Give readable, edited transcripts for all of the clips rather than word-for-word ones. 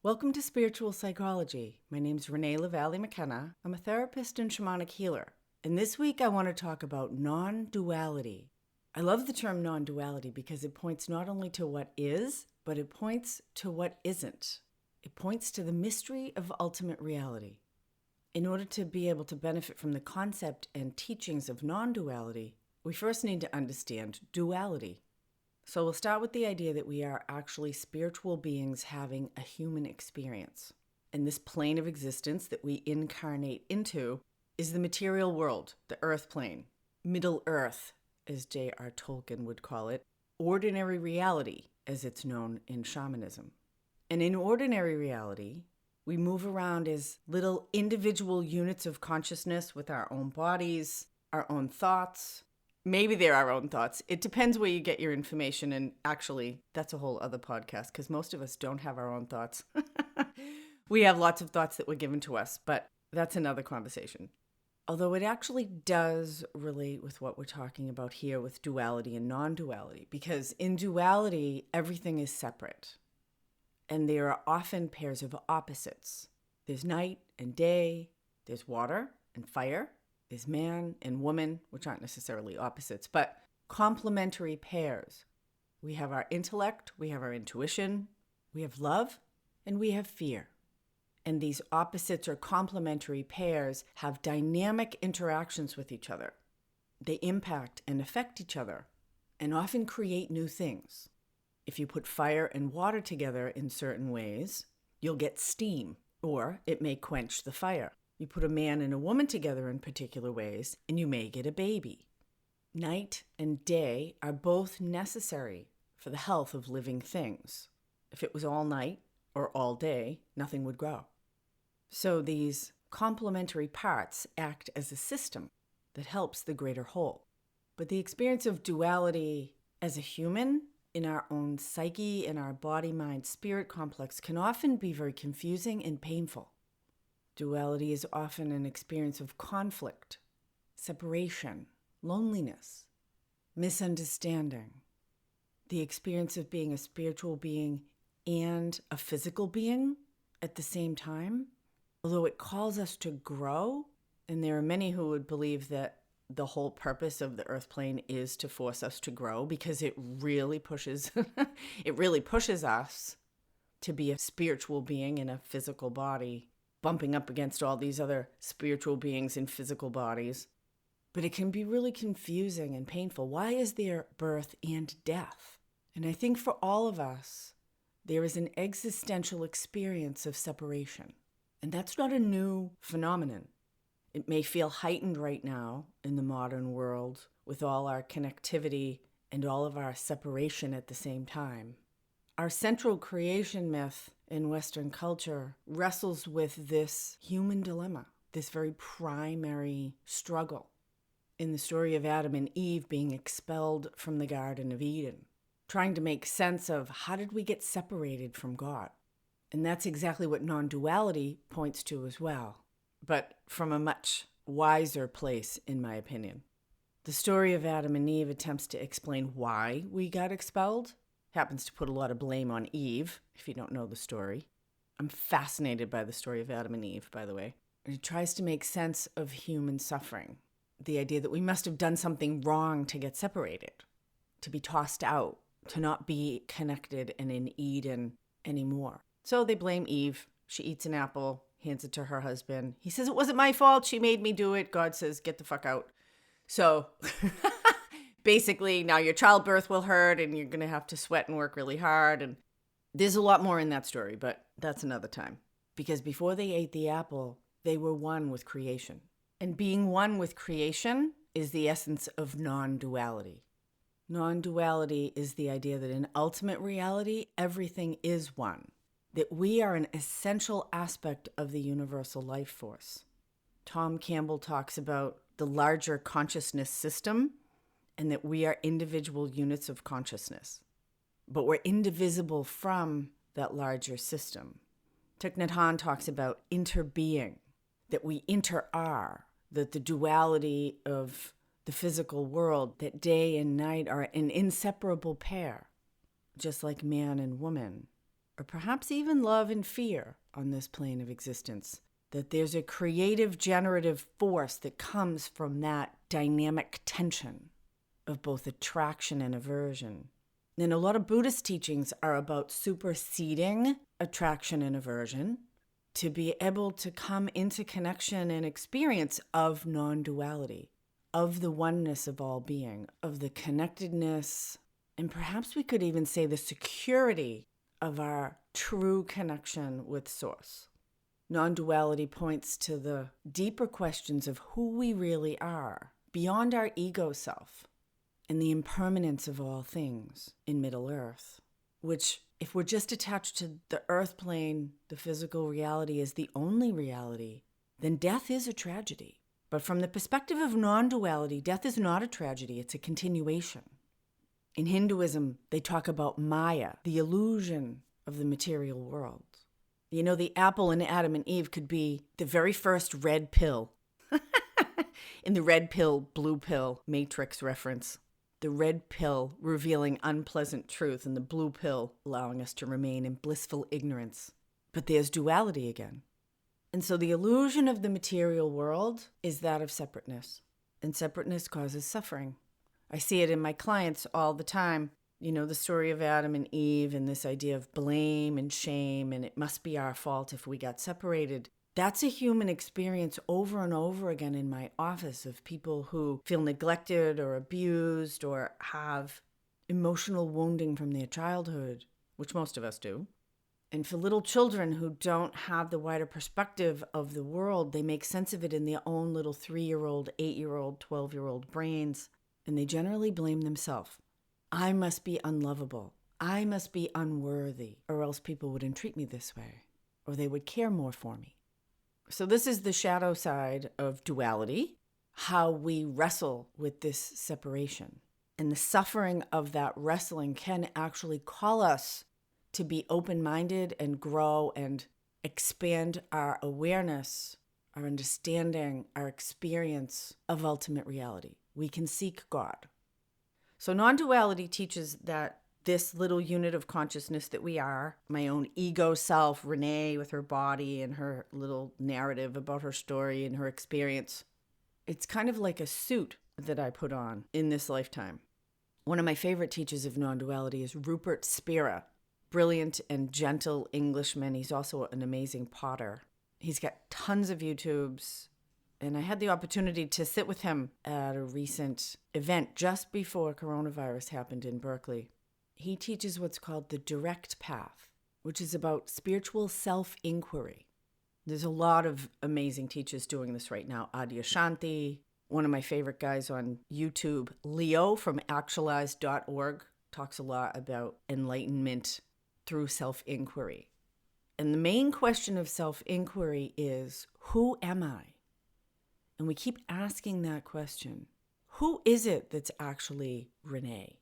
Welcome to Spiritual Psychology. My name's Renee LaValle McKenna. I'm a therapist and shamanic healer. And this week I want to talk about non-duality. I love the term non-duality because it points not only to what is, but it points to what isn't. It points to the mystery of ultimate reality. In order to be able to benefit from the concept and teachings of non-duality, we first need to understand duality. So we'll start with the idea that we are actually spiritual beings having a human experience. And this plane of existence that we incarnate into is the material world, the earth plane, Middle Earth, as J.R. Tolkien would call it, ordinary reality, as it's known in shamanism. And in ordinary reality, we move around as little individual units of consciousness with our own bodies, our own thoughts. Maybe they're our own thoughts. It depends where you get your information. And actually, that's a whole other podcast because most of us don't have our own thoughts. We have lots of thoughts that were given to us, but that's another conversation. Although it actually does relate with what we're talking about here with duality and non-duality, because in duality, everything is separate. And there are often pairs of opposites. There's night and day, there's water and fire, there's man and woman, which aren't necessarily opposites, but complementary pairs. We have our intellect, we have our intuition, we have love, and we have fear. And these opposites or complementary pairs have dynamic interactions with each other. They impact and affect each other and often create new things. If you put fire and water together in certain ways, you'll get steam, or it may quench the fire. You put a man and a woman together in particular ways, and you may get a baby. Night and day are both necessary for the health of living things. If it was all night or all day, nothing would grow. So these complementary parts act as a system that helps the greater whole. But the experience of duality as a human, in our own psyche, in our body-mind-spirit complex, can often be very confusing and painful. Duality is often an experience of conflict, separation, loneliness, misunderstanding. The experience of being a spiritual being and a physical being at the same time, although it calls us to grow, and there are many who would believe that the whole purpose of the earth plane is to force us to grow because it really pushes us to be a spiritual being in a physical body, bumping up against all these other spiritual beings in physical bodies. But it can be really confusing and painful. Why is there birth and death? And I think for all of us, there is an existential experience of separation. And that's not a new phenomenon. It may feel heightened right now in the modern world with all our connectivity and all of our separation at the same time. Our central creation myth in Western culture wrestles with this human dilemma, this very primary struggle in the story of Adam and Eve being expelled from the Garden of Eden, trying to make sense of how did we get separated from God? And that's exactly what non-duality points to as well, but from a much wiser place, in my opinion. The story of Adam and Eve attempts to explain why we got expelled. Happens to put a lot of blame on Eve, if you don't know the story. I'm fascinated by the story of Adam and Eve, by the way. It tries to make sense of human suffering. The idea that we must have done something wrong to get separated, to be tossed out, to not be connected and in Eden anymore. So they blame Eve. She eats an apple, hands it to her husband. He says, "It wasn't my fault. She made me do it." God says, "Get the fuck out." So basically, now your childbirth will hurt and you're going to have to sweat and work really hard. And there's a lot more in that story, but that's another time. Because before they ate the apple, they were one with creation. And being one with creation is the essence of non-duality. Non-duality is the idea that in ultimate reality, everything is one. That we are an essential aspect of the universal life force. Tom Campbell talks about the larger consciousness system and that we are individual units of consciousness. But we're indivisible from that larger system. Thich Nhat Hanh talks about interbeing, that we inter-are, that the duality of the physical world, that day and night are an inseparable pair, just like man and woman. or perhaps even love and fear on this plane of existence. That there's a creative, generative force that comes from that dynamic tension of both attraction and aversion. And a lot of Buddhist teachings are about superseding attraction and aversion to be able to come into connection and experience of non-duality, of the oneness of all being, of the connectedness, and perhaps we could even say the security of our true connection with Source. Non-duality points to the deeper questions of who we really are, beyond our ego self, and the impermanence of all things in Middle Earth, which, if we're just attached to the earth plane, the physical reality is the only reality, then death is a tragedy. But from the perspective of non-duality, death is not a tragedy, it's a continuation. In Hinduism, they talk about Maya, the illusion of the material world. You know, the apple in Adam and Eve could be the very first red pill. In the red pill, blue pill matrix reference. The red pill revealing unpleasant truth and the blue pill allowing us to remain in blissful ignorance. But there's duality again. And so the illusion of the material world is that of separateness. And separateness causes suffering. I see it in my clients all the time. You know, the story of Adam and Eve and this idea of blame and shame and it must be our fault if we got separated. That's a human experience over and over again in my office of people who feel neglected or abused or have emotional wounding from their childhood, which most of us do. And for little children who don't have the wider perspective of the world, they make sense of it in their own little 3-year-old, 8-year-old, 12-year-old brains, and they generally blame themselves. I must be unlovable. I must be unworthy, or else people wouldn't treat me this way, or they would care more for me. So this is the shadow side of duality, how we wrestle with this separation. And the suffering of that wrestling can actually call us to be open-minded and grow and expand our awareness, our understanding, our experience of ultimate reality. We can seek God. So non-duality teaches that this little unit of consciousness that we are, my own ego self, Renee with her body and her little narrative about her story and her experience, it's kind of like a suit that I put on in this lifetime. One of my favorite teachers of non-duality is Rupert Spira, brilliant and gentle Englishman. He's also an amazing potter. He's got tons of YouTubes. And I had the opportunity to sit with him at a recent event just before coronavirus happened in Berkeley. He teaches what's called the direct path, which is about spiritual self-inquiry. There's a lot of amazing teachers doing this right now. Adyashanti, one of my favorite guys on YouTube, Leo from actualize.org, talks a lot about enlightenment through self-inquiry. And the main question of self-inquiry is, who am I? And we keep asking that question. Who is it that's actually Renee?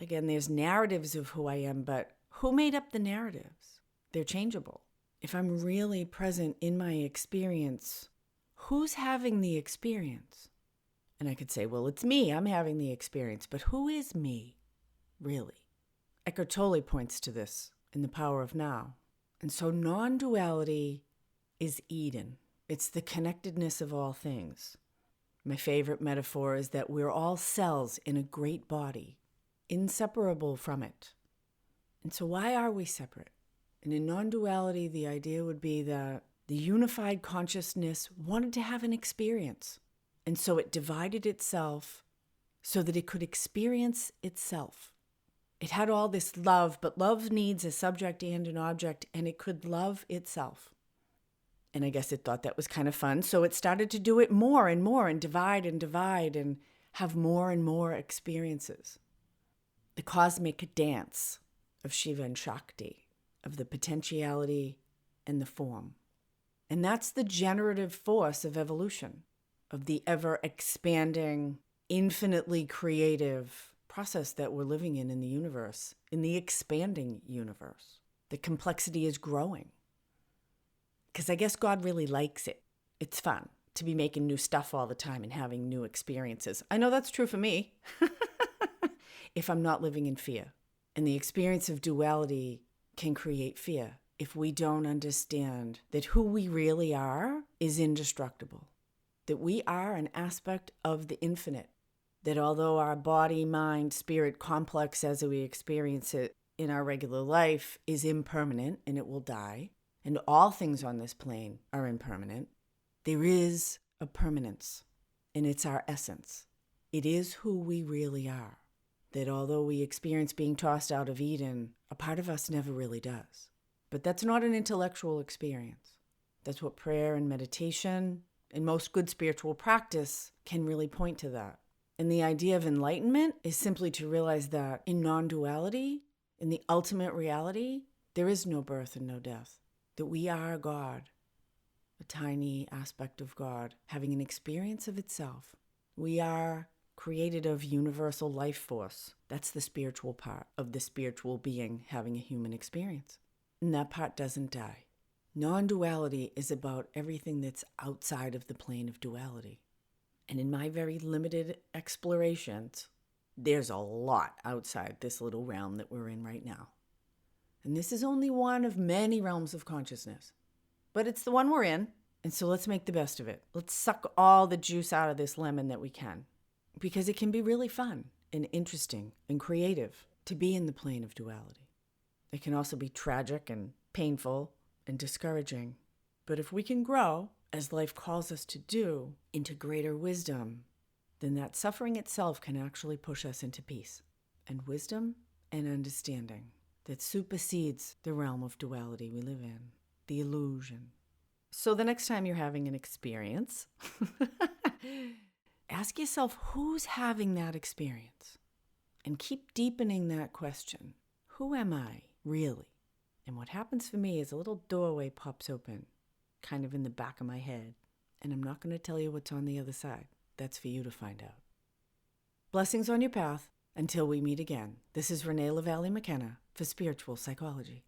Again, there's narratives of who I am, but who made up the narratives? They're changeable. If I'm really present in my experience, who's having the experience? And I could say, well, it's me. I'm having the experience. But who is me, really? Eckhart Tolle points to this in The Power of Now. And so non-duality is Eden. It's the connectedness of all things. My favorite metaphor is that we're all cells in a great body, inseparable from it. And so why are we separate? And in non-duality, the idea would be that the unified consciousness wanted to have an experience. And so it divided itself so that it could experience itself. It had all this love, but love needs a subject and an object, and it could love itself. And I guess it thought that was kind of fun, so it started to do it more and divide and have more and more experiences. The cosmic dance of Shiva and Shakti, of the potentiality and the form. And that's the generative force of evolution, of the ever-expanding, infinitely creative process that we're living in the universe, in the expanding universe. The complexity is growing. Because I guess God really likes it. It's fun to be making new stuff all the time and having new experiences. I know that's true for me. If I'm not living in fear. And the experience of duality can create fear if we don't understand that who we really are is indestructible, that we are an aspect of the infinite, that although our body, mind, spirit complex as we experience it in our regular life is impermanent and it will die, and all things on this plane are impermanent, there is a permanence, and it's our essence. It is who we really are, that although we experience being tossed out of Eden, a part of us never really does. But that's not an intellectual experience. That's what prayer and meditation and most good spiritual practice can really point to that. And the idea of enlightenment is simply to realize that in non-duality, in the ultimate reality, there is no birth and no death. That we are God, a tiny aspect of God, having an experience of itself. We are created of universal life force. That's the spiritual part of the spiritual being having a human experience. And that part doesn't die. Non-duality is about everything that's outside of the plane of duality. And in my very limited explorations, there's a lot outside this little realm that we're in right now. And this is only one of many realms of consciousness. But it's the one we're in, and so let's make the best of it. Let's suck all the juice out of this lemon that we can. Because it can be really fun and interesting and creative to be in the plane of duality. It can also be tragic and painful and discouraging. But if we can grow, as life calls us to do, into greater wisdom, then that suffering itself can actually push us into peace and wisdom and understanding that supersedes the realm of duality we live in, the illusion. So the next time you're having an experience, ask yourself who's having that experience and keep deepening that question. Who am I really? And what happens for me is a little doorway pops open, kind of in the back of my head. And I'm not going to tell you what's on the other side. That's for you to find out. Blessings on your path until we meet again. This is Renee LaValle McKenna for Spiritual Psychology.